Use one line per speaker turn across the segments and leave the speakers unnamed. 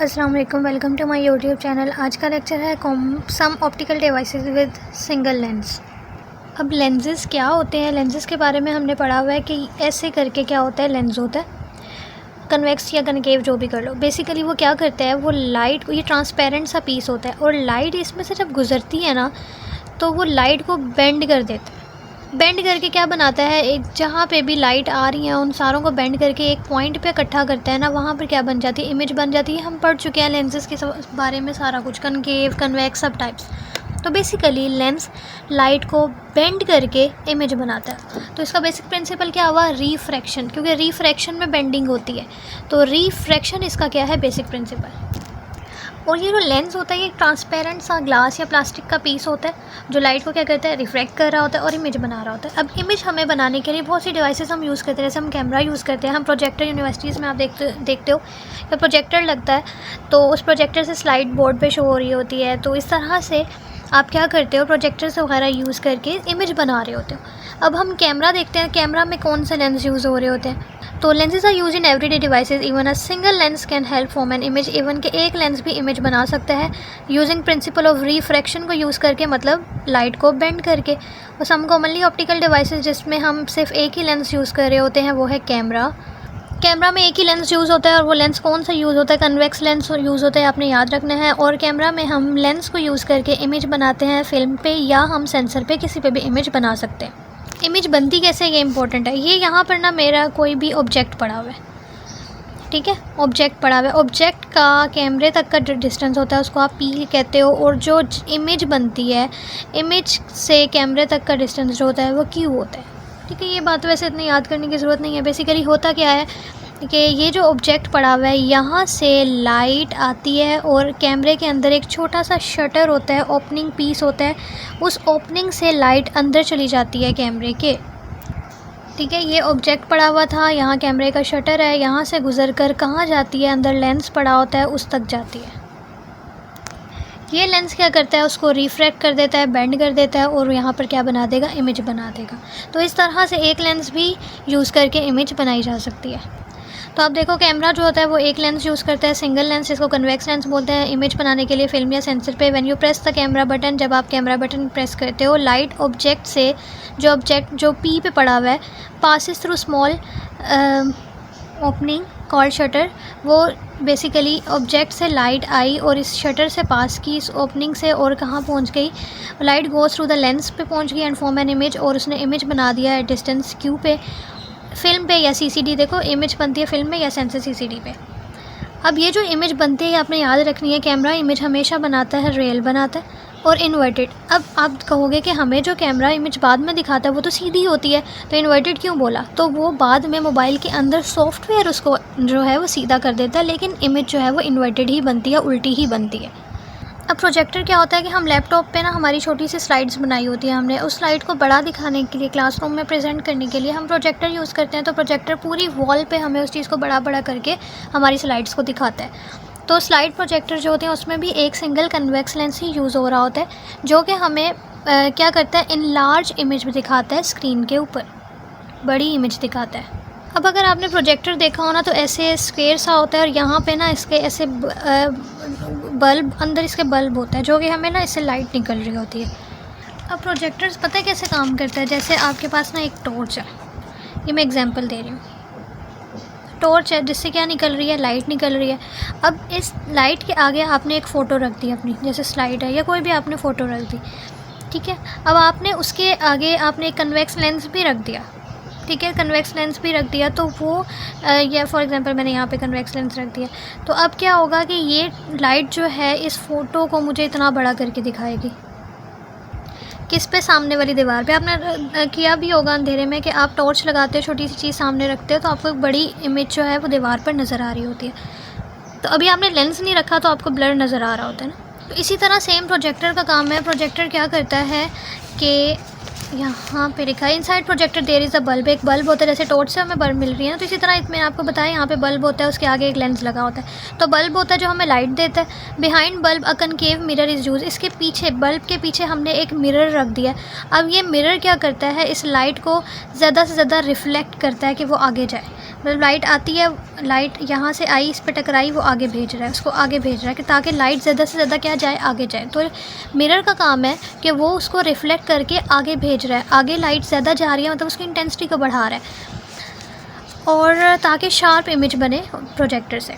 अस्सलाम वालेकुम, welcome to my YouTube channel. आज का लेक्चर है some optical devices with single lens. अब लेंसेज क्या होते हैं, लेंसेज के बारे में हमने पढ़ा हुआ है कि ऐसे करके क्या होता है, लेंस होता है कन्वेक्स या कनकेव जो भी कर लो। बेसिकली वो क्या करता है, वो लाइट, ये ट्रांसपेरेंट सा पीस होता है और लाइट इसमें से जब गुजरती है ना तो वो लाइट को बेंड कर देता है। बेंड करके क्या बनाता है, एक जहाँ पे भी लाइट आ रही है उन सारों को बेंड करके एक पॉइंट पे इकट्ठा करता है ना, वहाँ पर क्या बन जाती है, इमेज बन जाती है। हम पढ़ चुके हैं लेंसेज के बारे में सारा कुछ, कनकेव, कन्वेक्स, सब टाइप्स। तो बेसिकली लेंस लाइट को बेंड करके इमेज बनाता है। तो इसका बेसिक प्रिंसिपल क्या हुआ, रिफ्रैक्शन, क्योंकि रिफ्रैक्शन में बेंडिंग होती है। तो रिफ्रैक्शन इसका क्या है, बेसिक प्रिंसिपल। और ये जो लेंस होता है ये एक ट्रांसपेरेंट सा ग्लास या प्लास्टिक का पीस होता है जो लाइट को क्या करता है, रिफ्रैक्ट कर रहा होता है और इमेज बना रहा होता है। अब इमेज हमें बनाने के लिए बहुत सी डिवाइसेस हम यूज़ करते हैं, जैसे हम कैमरा यूज़ करते हैं, हम प्रोजेक्टर, यूनिवर्सिटीज़ में आप देखते हो या प्रोजेक्टर लगता है तो उस प्रोजेक्टर से स्लाइड बोर्ड पे शो हो रही होती है। तो इस तरह से आप क्या करते हो, प्रोजेक्टर्स वगैरह यूज़ करके इमेज बना रहे होते हो। अब हम कैमरा देखते हैं, कैमरा में कौन से लेंस यूज़ हो रहे होते हैं। तो lenses are use in everyday devices, even a single lens can help form an image. Even के एक लेंस भी इमेज बना सकता है यूजिंग प्रिंसिपल ऑफ रिफ्रैक्शन को यूज़ करके, मतलब लाइट को बेंड करके। और सम कॉमनली ऑप्टिकल डिवाइसेस जिसमें हम सिर्फ एक ही लेंस यूज़ कर रहे होते हैं वो है कैमरा। कैमरा में एक ही लेंस यूज़ होता है और वो लेंस कौन सा यूज़ होता है, कन्वेक्स लेंस यूज़ होता है, आपने याद रखना है। और कैमरा में हम लेंस को यूज़ करके इमेज बनाते हैं फिल्म पे या हम सेंसर पे, किसी पे भी इमेज बना सकते हैं। इमेज बनती कैसे, ये इंपॉर्टेंट है। ये यहाँ पर ना मेरा कोई भी ऑब्जेक्ट पड़ा हुआ है, ठीक है, ऑब्जेक्ट पड़ा हुआ है। ऑब्जेक्ट का कैमरे तक का जो डिस्टेंस होता है उसको आप पी कहते हो, और जो इमेज बनती है, इमेज से कैमरे तक का डिस्टेंस जो होता है वो क्यू होता है, ठीक है। ये बात वैसे इतनी याद करने की ज़रूरत नहीं है। बेसिकली होता क्या है कि ये जो ऑब्जेक्ट पड़ा हुआ है यहाँ से लाइट आती है और कैमरे के अंदर एक छोटा सा शटर होता है, ओपनिंग पीस होता है, उस ओपनिंग से लाइट अंदर चली जाती है कैमरे के, ठीक है। ये ऑब्जेक्ट पड़ा हुआ था, यहाँ कैमरे का शटर है, यहाँ से गुजर कर कहाँ जाती है, अंदर लेंस पड़ा होता है उस तक जाती है। ये लेंस क्या करता है, उसको रिफ्रैक्ट कर देता है, बेंड कर देता है और यहाँ पर क्या बना देगा, इमेज बना देगा। तो इस तरह से एक लेंस भी यूज़ करके इमेज बनाई जा सकती है। तो आप देखो कैमरा जो होता है वो एक लेंस यूज़ करता है, सिंगल लेंस, जिसको कन्वेक्स लेंस बोलते हैं, इमेज बनाने के लिए फिल्म या सेंसर पे। When you press the camera button, जब आप कैमरा बटन प्रेस करते हो, लाइट ऑब्जेक्ट से, जो ऑब्जेक्ट जो पी पे पड़ा हुआ है, passes through small opening called shutter. वो बेसिकली ऑब्जेक्ट से लाइट आई और इस शटर से पास की, इस ओपनिंग से, और कहाँ पहुँच गई, light goes through the lens पे पहुँच गई एंड फॉर्म एन इमेज, और उसने इमेज बना दिया है डिस्टेंस क्यू पे, फिल्म पे या सीसीडी। देखो इमेज बनती है फिल्म में या सेंसर सीसीडी पे। अब ये जो इमेज बनती है आपने याद रखनी है, कैमरा इमेज हमेशा बनाता है, रियल बनाता है और इन्वर्टेड। अब आप कहोगे कि हमें जो कैमरा इमेज बाद में दिखाता है वो तो सीधी होती है, तो इन्वर्टेड क्यों बोला, तो वो बाद में मोबाइल के अंदर सॉफ्टवेयर उसको जो है वो सीधा कर देता है, लेकिन इमेज जो है वो इन्वर्टेड ही बनती है, उल्टी ही बनती है। अब प्रोजेक्टर क्या होता है कि हम लैपटॉप पे ना हमारी छोटी सी स्लाइड्स बनाई होती है, हमने उस स्लाइड को बड़ा दिखाने के लिए, क्लासरूम में प्रेजेंट करने के लिए हम प्रोजेक्टर यूज़ करते हैं। तो प्रोजेक्टर पूरी वॉल पे हमें उस चीज़ को बड़ा बड़ा करके हमारी स्लाइड्स को दिखाता है। तो स्लाइड प्रोजेक्टर जो होते हैं उसमें भी एक सिंगल कन्वेक्स लेंस ही यूज़ हो रहा होता है, जो कि हमें क्या करता है, इन लार्ज इमेज में दिखाता है, स्क्रीन के ऊपर बड़ी इमेज दिखाता है। अब अगर आपने प्रोजेक्टर देखा हो ना तो ऐसे स्क्वायर सा होता है और यहाँ पे ना इसके ऐसे बल्ब, अंदर इसके बल्ब होता है, जो कि हमें ना इससे लाइट निकल रही होती है। अब प्रोजेक्टर्स पता है कैसे काम करता है, जैसे आपके पास ना एक टॉर्च है, ये मैं एग्जांपल दे रही हूँ, टॉर्च है जिससे क्या निकल रही है, लाइट निकल रही है। अब इस लाइट के आगे आपने एक फ़ोटो रख दी अपनी, जैसे स्लाइड है या कोई भी आपने फ़ोटो रख दी, ठीक है। अब आपने उसके आगे आपने एक कन्वेक्स लेंस भी रख दिया, ठीक है, कन्वेक्स लेंस भी रख दिया, तो वो या फॉर एग्जांपल मैंने यहाँ पे कन्वेक्स लेंस रख दिया, तो अब क्या होगा कि ये लाइट जो है इस फ़ोटो को मुझे इतना बड़ा करके दिखाएगी, किस पे, सामने वाली दीवार पे। आपने किया भी होगा अंधेरे में कि आप टॉर्च लगाते हो, छोटी सी चीज़ सामने रखते हो तो आपको एक बड़ी इमेज जो है वो दीवार पर नज़र आ रही होती है। तो अभी आपने लेंस नहीं रखा तो आपको ब्लर नज़र आ रहा होता है ना। तो इसी तरह सेम प्रोजेक्टर का काम है। प्रोजेक्टर क्या करता है कि यहाँ पे लिखा है inside projector there is a bulb, एक बल्ब होता है, जैसे टॉर्च से हमें बल्ब मिल रही है ना, तो इसी तरह मैंने आपको बताया यहाँ पे बल्ब होता है, उसके आगे एक लेंस लगा होता है। तो बल्ब होता है जो हमें लाइट देता है। Behind bulb a concave mirror is use, इसके पीछे, बल्ब के पीछे हमने एक मिरर रख दिया। अब ये मिरर क्या करता है, इस लाइट को ज़्यादा से ज़्यादा रिफ्लेक्ट करता है कि वो आगे जाए। मतलब लाइट आती है, लाइट यहाँ से आई, इस पे टकराई, वो आगे भेज रहा है, उसको आगे भेज रहा है कि ताकि लाइट ज़्यादा से ज़्यादा क्या जाए, आगे जाए। तो मिरर का काम है कि वो उसको रिफ़्लेक्ट करके आगे भेज रहा है, आगे लाइट ज़्यादा जा रही है, मतलब उसकी इंटेंसिटी को बढ़ा रहा है, और ताकि शार्प इमेज बने प्रोजेक्टर से।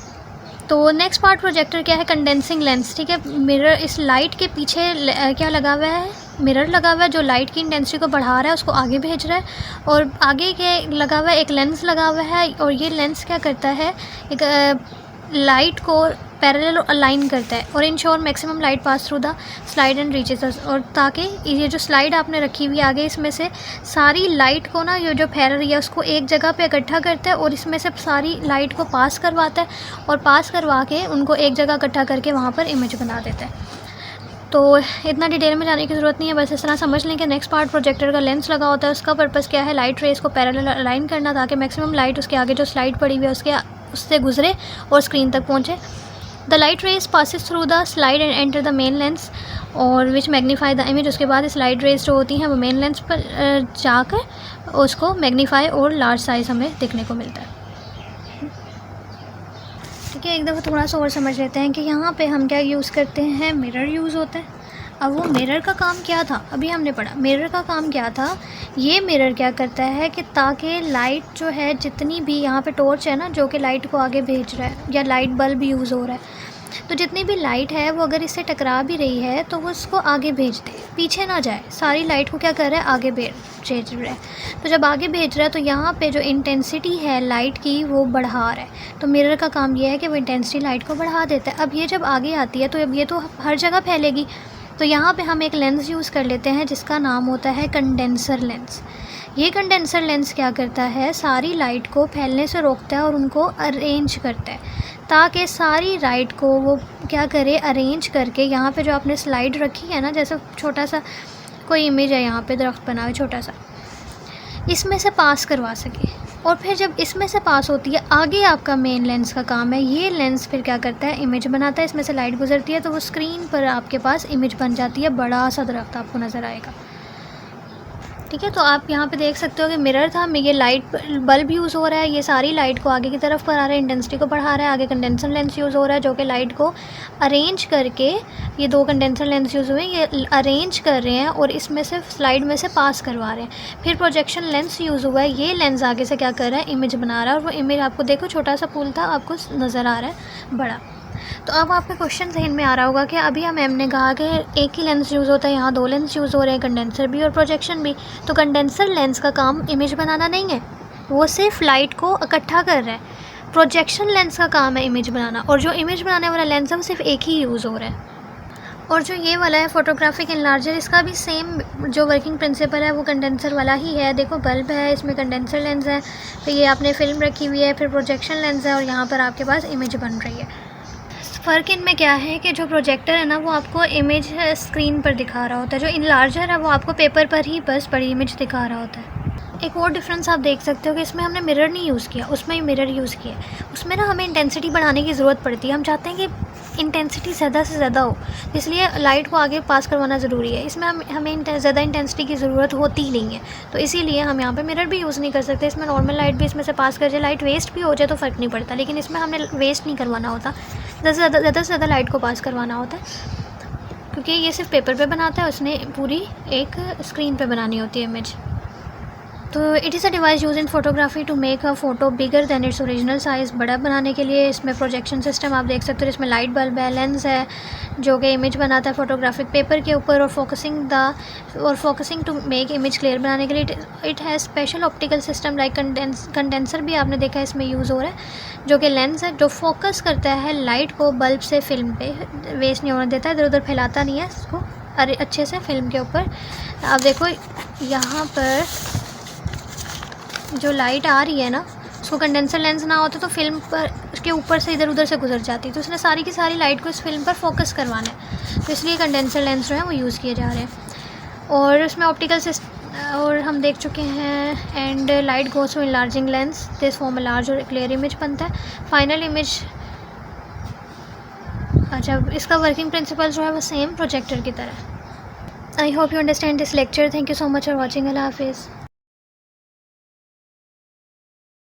तो नेक्स्ट पार्ट प्रोजेक्टर क्या है, कंडेंसिंग लेंस। ठीक है, मिरर, इस लाइट के पीछे क्या लगा हुआ है, मिरर लगा हुआ है जो लाइट की इंटेंसिटी को बढ़ा रहा है, उसको आगे भेज रहा है, और आगे के लगा हुआ है एक लेंस लगा हुआ है, और ये लेंस क्या करता है, एक लाइट को पैरेलल अलाइन करता है और ensure maximum light pass through the slide and reaches. और ताकि ये जो स्लाइड आपने रखी हुई आगे, इसमें से सारी लाइट को ना, ये जो फैल रही है उसको एक जगह पे इकट्ठा करता है और इसमें से सारी लाइट को पास करवाता है, और पास करवा के उनको एक जगह इकट्ठा करके वहाँ पर इमेज बना देता है। तो इतना डिटेल में जाने की ज़रूरत नहीं है, बस इस तरह समझ लें कि नेक्स्ट पार्ट प्रोजेक्टर का लेंस लगा होता है, उसका पर्पज़ क्या है, लाइट रेस को पैरेलल अलाइन करना, ताकि मैक्सिमम लाइट उसके आगे जो स्लाइड पड़ी हुई है उससे गुजरे और स्क्रीन तक पहुँचे। The light rays passes through the slide and enter the main lens और विच मैग्नीफाई द इमेज। उसके बाद इस लाइट रेस जो होती हैं वो मेन लेंस पर जाकर उसको मैग्नीफाई और लार्ज साइज़ हमें देखने को मिलता है। ठीक है, एक दफ़ा थोड़ा सा और समझ लेते हैं कि यहाँ पे हम क्या यूज़ करते हैं, मिरर यूज़ होता है। अब वो मिरर का काम क्या था, अभी हमने पढ़ा मिरर का काम क्या था। ये मिरर क्या करता है कि ताकि लाइट जो है, जितनी भी यहाँ पे टॉर्च है ना जो कि लाइट को आगे भेज रहा है, या लाइट बल्ब यूज़ हो रहा है, तो जितनी भी लाइट है वो अगर इससे टकरा भी रही है तो वो उसको आगे भेज दे, पीछे ना जाए, सारी लाइट को क्या कर रहा है, आगे भेज रहा है। तो जब आगे भेज रहा है तो यहाँ पे जो इंटेंसिटी है लाइट की वो बढ़ा रहा है। तो मिरर का काम ये है कि वो इंटेंसिटी लाइट को बढ़ा देता है। अब ये जब आगे आती है तो अब ये तो हर जगह फैलेगी, तो यहाँ पे हम एक लेंस यूज़ कर लेते हैं जिसका नाम होता है कंडेंसर लेंस। ये कंडेंसर लेंस क्या करता है, सारी लाइट को फैलने से रोकता है और उनको अरेंज करता है, ताकि सारी लाइट को वो क्या करे, अरेंज करके यहाँ पे जो आपने स्लाइड रखी है ना, जैसे छोटा सा कोई इमेज है यहाँ पे दरख्त बना हुआ छोटा सा, इसमें से पास करवा सके। और फिर जब इसमें से पास होती है, आगे आपका मेन लेंस का काम है, ये लेंस फिर क्या करता है, इमेज बनाता है, इसमें से लाइट गुजरती है तो वो स्क्रीन पर आपके पास इमेज बन जाती है, बड़ा सा दरख्त आपको नज़र आएगा। ठीक है, तो आप यहाँ पे देख सकते हो कि मिरर था, ये लाइट बल्ब यूज़ हो रहा है, ये सारी लाइट को आगे की तरफ बढ़ा रहा है, इंटेंसिटी को बढ़ा रहा है। आगे कंडेंसर लेंस यूज़ हो रहा है जो कि लाइट को अरेंज करके, ये दो कंडेंसर लेंस यूज़ हुए, ये अरेंज कर रहे हैं और इसमें से स्लाइड में से पास करवा रहे हैं। फिर प्रोजेक्शन लेंस यूज़ हुआ है, ये लेंस आगे से क्या कर रहा है, इमेज बना रहा है, और वो इमेज आपको देखो छोटा सा फूल था, आपको नज़र आ रहा है बड़ा। तो अब आपका क्वेश्चन जहन में आ रहा होगा कि अभी हम मैम ने कहा कि एक ही लेंस यूज़ होता है, यहाँ दो लेंस यूज़ हो रहे हैं, कंडेंसर भी और प्रोजेक्शन भी। तो कंडेंसर लेंस का काम इमेज बनाना नहीं है, वो सिर्फ लाइट को इकट्ठा कर रहा है। प्रोजेक्शन लेंस का काम है इमेज बनाना, और जो इमेज बनाने वाला लेंस है वो सिर्फ एक ही यूज़ हो रहा है। और जो ये वाला है फोटोग्राफिक इनलार्जर, इसका भी सेम जो वर्किंग प्रिंसिपल है वो कंडेंसर वाला ही है। देखो बल्ब है, इसमें कंडेंसर लेंस है, फिर ये आपने फिल्म रखी हुई है, फिर प्रोजेक्शन लेंस है, और यहाँ पर आपके पास इमेज बन रही है। फ़र्क इनमें क्या है कि जो प्रोजेक्टर है ना वो आपको इमेज स्क्रीन पर दिखा रहा होता है, जो इनलार्जर है वो आपको पेपर पर ही बस बड़ी इमेज दिखा रहा होता है। एक और डिफरेंस आप देख सकते हो कि इसमें हमने मिरर नहीं यूज़ किया, उसमें ही मिरर यूज़ किया। उसमें ना हमें इंटेंसिटी बढ़ाने की ज़रूरत पड़ती है, हम चाहते हैं कि इंटेंसिटी ज़्यादा से ज़्यादा हो, इसलिए लाइट को आगे पास करवाना ज़रूरी है। इसमें हमें ज़्यादा इंटेंसिटी की ज़रूरत होती ही नहीं है, तो इसीलिए हम यहाँ पे मिरर भी यूज़ नहीं कर सकते। इसमें नॉर्मल लाइट भी इसमें से पास कर जाए, लाइट वेस्ट भी हो जाए तो फ़र्क नहीं पड़ता, लेकिन इसमें हमने वेस्ट नहीं करवाना होता, ज़्यादा से ज़्यादा लाइट को पास करवाना होता है, क्योंकि ये सिर्फ पेपर पे बनाता है, उसने पूरी एक स्क्रीन पे बनानी होती है इमेज। तो it is a device use in photography to make a photo bigger than its original size. बड़ा बनाने के लिए इसमें प्रोजेक्शन सिस्टम आप देख सकते हो, इसमें लाइट बल्ब है, लेंस है जो कि इमेज बनाता है फोटोग्राफिक पेपर के ऊपर, और focusing to make image clear बनाने के लिए it has special optical system like condenser भी आपने देखा है इसमें यूज़ हो रहा है, जो कि लेंस है जो फोकस करता है लाइट को बल्ब से फिल्म पे, वेस्ट नहीं होने देता है, इधर उधर फैलाता नहीं है इसको, अरे अच्छे से फिल्म के ऊपर। आप देखो यहाँ पर जो लाइट आ रही है ना, उसको कंडेंसर लेंस ना होता तो फिल्म पर उसके ऊपर से इधर उधर से गुजर जाती, तो उसने सारी की सारी लाइट को इस फिल्म पर फोकस करवाना है, तो इसलिए कंडेंसर लेंस जो है वो यूज़ किए जा रहे हैं। और उसमें ऑप्टिकल सिस्टम और हम देख चुके हैं, and light goes to enlarging lens, this form a large और क्लियर इमेज बनता है, फाइनल इमेज। अच्छा, इसका वर्किंग प्रिंसिपल जो है वो सेम प्रोजेक्टर की तरह। I hope you understand this lecture. Thank you so much for watching. Allah हाफिज़।